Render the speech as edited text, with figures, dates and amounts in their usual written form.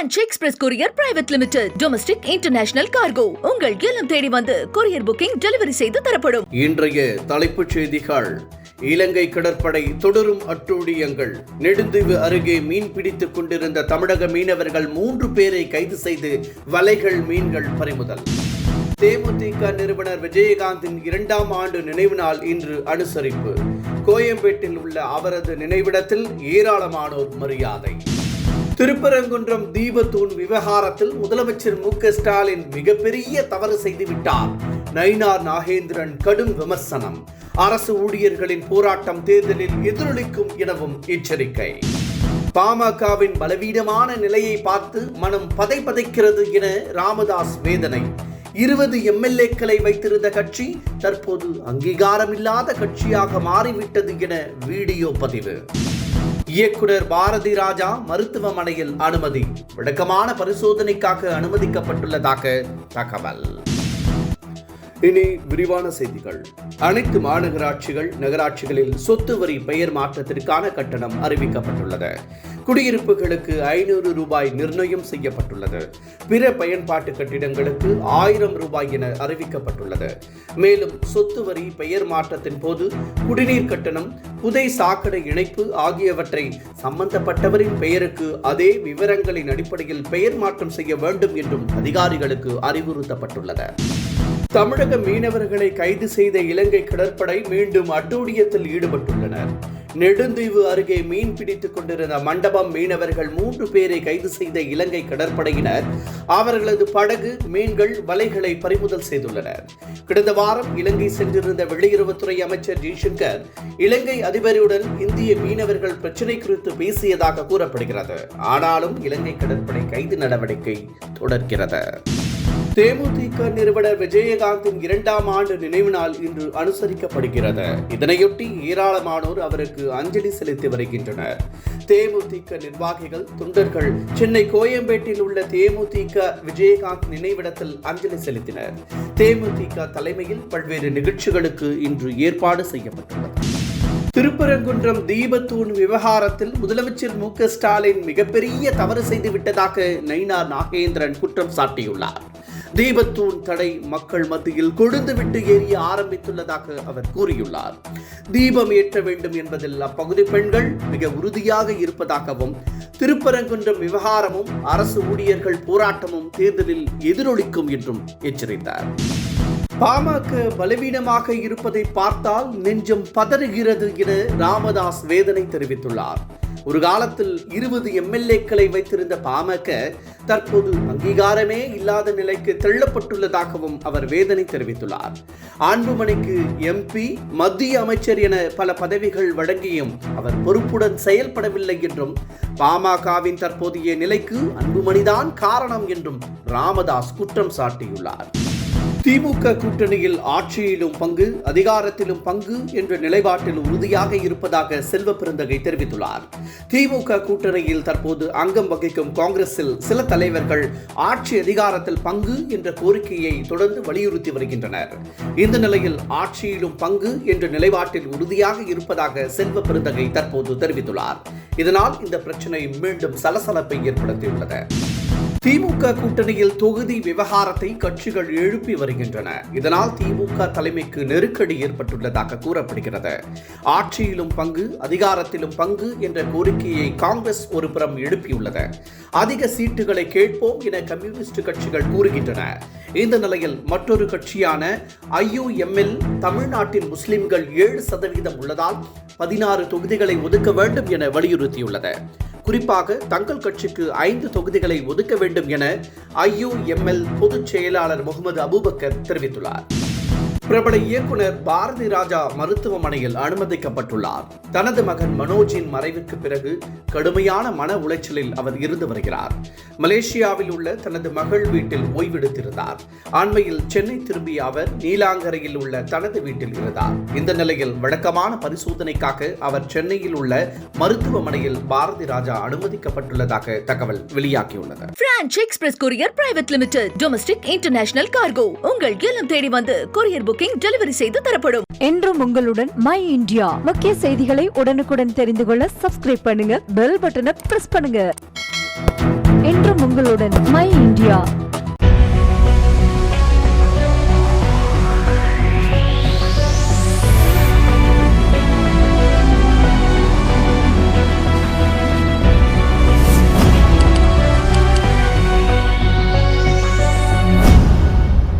Branch express courier private limited. Domestic international cargo. உங்கள் இல்லம் தேடி வந்து கொரியர் புக்கிங் டெலிவரி செய்து தரப்படும். இன்றைய தலைப்புச் செய்திகள். இலங்கை கடற்படை தொடரும் அட்டூழியங்கள். நெடுந்தீவு அருகே மீன் பிடித்துக் கொண்டிருந்த தமிழக மீனவர்கள் 3 பேரை கைது செய்து வலைகள் மீன்கள் பறிமுதல். தேமுதிக நிறுவனர் விஜயகாந்தின் 2ஆம் ஆண்டு நினைவு நாள் இன்று அனுசரிப்பு. கோயம்பேட்டில் உள்ள அவரது நினைவிடத்தில் ஏராளமானோர் மரியாதை. திருப்பரங்குன்றம் தீபத்தூண் விவகாரத்தில் முதலமைச்சர் மு.க. ஸ்டாலின் மிகப்பெரிய தவறு செய்துவிட்டார். நயினார் நாகேந்திரன் கடும் விமர்சனம். அரசு ஊழியர்களின் போராட்டம் தேர்தலில் எதிரொலிக்கும் எனவும் எச்சரிக்கை. பாமகவின் பலவீனமான நிலையை பார்த்து மனம் பதைக்கிறது என ராமதாஸ் வேதனை. 20 எம்எல்ஏக்களை வைத்திருந்த கட்சி தற்போது அங்கீகாரமில்லாத கட்சியாக மாறிவிட்டது என வீடியோ பதிவு. இயக்குனர் பாரதி ராஜா மருத்துவமனையில் அனுமதி. விளக்கமான பரிசோதனைக்காக அனுமதிக்கப்பட்டுள்ளதாக தகவல். இனி விரிவான செய்திகள். அனைத்து மாநகராட்சிகள் நகராட்சிகளில் சொத்து வரி பெயர் மாற்றத்திற்கான கட்டணம் அறிவிக்கப்பட்டுள்ளது. குடியிருப்புகளுக்கு 500 ரூபாய் நிர்ணயம் செய்யப்பட்டுள்ளது. பிற பயன்பாட்டு கட்டிடங்களுக்கு 1000 ரூபாய் என அறிவிக்கப்பட்டுள்ளது. மேலும் சொத்து வரி பெயர் மாற்றத்தின் போது குடிநீர் கட்டணம், புதை சாக்கடை இணைப்பு ஆகியவற்றை சம்பந்தப்பட்டவரின் பெயருக்கு அதே விவரங்களின் அடிப்படையில் பெயர் மாற்றம் செய்ய வேண்டும் என்றும் அதிகாரிகளுக்கு அறிவுறுத்தப்பட்டுள்ளது. தமிழக மீனவர்களை கைது செய்த இலங்கை கடற்படை மீண்டும் அட்டூழியத்தில் ஈடுபட்டுள்ளனர். நெடுந்தீவு அருகே மீன் பிடித்துக் கொண்டிருந்த மண்டபம் மீனவர்கள் 3 பேரை கைது செய்த இலங்கை கடற்படையினர் அவர்களது படகு, மீன்கள், வலைகளை பறிமுதல் செய்துள்ளனர். கடந்த வாரம் இலங்கை சென்றிருந்த வெளியுறவுத்துறை அமைச்சர் ஜெய்சங்கர் இலங்கை அதிபருடன் இந்திய மீனவர்கள் பிரச்சினை குறித்து பேசியதாக கூறப்படுகிறது. ஆனாலும் இலங்கை கடற்படை கைது நடவடிக்கை தொடர்கிறது. தேமுதிக நிறுவனர் விஜயகாந்தின் 2ஆம் ஆண்டு நினைவு நாள் இன்று அனுசரிக்கப்படுகிறது. இதனையொட்டி ஏராளமானோர் அவருக்கு அஞ்சலி செலுத்தி வருகின்றனர். தேமுதிக நிர்வாகிகள், தொண்டர்கள் சென்னை கோயம்பேட்டில் உள்ள தேமுதிக விஜயகாந்த் நினைவிடத்தில் அஞ்சலி செலுத்தினர். தேமுதிக தலைமையில் பல்வேறு நிகழ்ச்சிகளுக்கு இன்று ஏற்பாடு செய்யப்பட்டுள்ளது. திருப்பரங்குன்றம் தீபத்தூண் விவகாரத்தில் முதலமைச்சர் மு.க. ஸ்டாலின் மிகப்பெரிய தவறு செய்துவிட்டதாக நயினார் நாகேந்திரன் குற்றம் சாட்டியுள்ளார். தீபத்தூண் தடை மக்கள் மத்தியில் கொழுந்துவிட்டு எரிய ஆரம்பித்துள்ளதாக அவர் கூறியுள்ளார். தீபம் ஏற்ற வேண்டும் என்பதில் அப்பகுதி பெண்கள் மிக உறுதியாக இருப்பதாகவும், திருப்பரங்குன்றம் விவகாரமும் அரசு ஊழியர்கள் போராட்டமும் தேர்தலில் எதிரொலிக்கும் என்றும் எச்சரித்தார். பாமக பலவீனமாக இருப்பதை பார்த்தால் நெஞ்சம் பதறுகிறது என ராமதாஸ் வேதனை தெரிவித்துள்ளார். ஒரு காலத்தில் 20 எம்எல்ஏக்களை வைத்திருந்த பாமக தற்போது அங்கீகாரமே இல்லாத நிலைக்கு தள்ளப்பட்டுள்ளதாகவும் அவர் வேதனை தெரிவித்துள்ளார். அன்புமணிக்கு MP, மத்திய அமைச்சர் என பல பதவிகள் வழங்கியும் அவர் பொறுப்புடன் செயல்படவில்லை என்றும், பாமகவின் தற்போதைய நிலைக்கு அன்புமணிதான் காரணம் என்றும் ராமதாஸ் குற்றம் சாட்டியுள்ளார். திமுக கூட்டணியில் ஆட்சியிலும் பங்கு, அதிகாரத்திலும் பங்கு என்ற நிலைப்பாட்டில் உறுதியாக இருப்பதாக செல்வ பெருந்தகை தெரிவித்துள்ளார். திமுக கூட்டணியில் தற்போது அங்கம் வகிக்கும் காங்கிரஸில் சில தலைவர்கள் ஆட்சி அதிகாரத்தில் பங்கு என்ற கோரிக்கையை தொடர்ந்து வலியுறுத்தி வருகின்றனர். இந்த நிலையில் ஆட்சியிலும் பங்கு என்ற நிலைப்பாட்டில் உறுதியாக இருப்பதாக செல்வ பெருந்தகை தற்போது தெரிவித்துள்ளார். இதனால் இந்த பிரச்சனை மீண்டும் சலசலப்பை ஏற்படுத்தியுள்ளது. திமுக கூட்டணியில் தொகுதி விவகாரத்தை கட்சிகள் எழுப்பி வருகின்றன. இதனால் திமுக தலைமைக்கு நெருக்கடி ஏற்பட்டுள்ளதாக கூறப்படுகிறது. ஆட்சியிலும் பங்கு, அதிகாரத்திலும் பங்கு என்ற கோரிக்கையை காங்கிரஸ் ஒருபுறம் எழுப்பியுள்ளது. அதிக சீட்டுகளை கேட்போம் என கம்யூனிஸ்ட் கட்சிகள் கூறுகின்றன. இந்த நிலையில் மற்றொரு கட்சியான IUML தமிழ்நாட்டின் முஸ்லிம்கள் 7% உள்ளதால் 16 தொகுதிகளை ஒதுக்க வேண்டும் என வலியுறுத்தியுள்ளது. குறிப்பாக தங்கள் கட்சிக்கு 5 தொகுதிகளை ஒதுக்க வேண்டும் என IUML பொதுச் செயலாளர் முகமது அபூபக்கர் தெரிவித்துள்ளார். பிரபல இயக்குனர் பாரதி ராஜா மருத்துவமனையில் அனுமதிக்கப்பட்டுள்ளார். தனது மகன் மனோஜின் மறைவுக்கு பிறகு கடுமையான மன உளைச்சலில் அவர் இருந்து வருகிறார். மலேசியாவில் உள்ள தனது மகள் வீட்டில் ஓய்வெடுத்திருந்தார். அண்மையில் சென்னை திரும்பிய அவர் நீலாங்கரையில் உள்ள தனது வீட்டில் இருந்தார். இந்த நிலையில் வழக்கமான பரிசோதனைக்காக அவர் சென்னையில் உள்ள மருத்துவமனையில் பாரதி ராஜா அனுமதிக்கப்பட்டுள்ளதாக தகவல் வெளியாகியுள்ளது. Branch express courier private limited. Domestic international cargo. உங்கள் இல்லம் தேடி வந்து கொரியர் புக்கிங் டெலிவரி செய்து தரப்படும். என்றும் உங்களுடன் மை இந்தியா. முக்கிய செய்திகளை உடனுக்குடன் தெரிந்து கொள்ள சப்ஸ்கிரைப் பண்ணுங்க, பெல் பட்டனை பிரஸ் பண்ணுங்க. என்றும் உங்களுடன் மை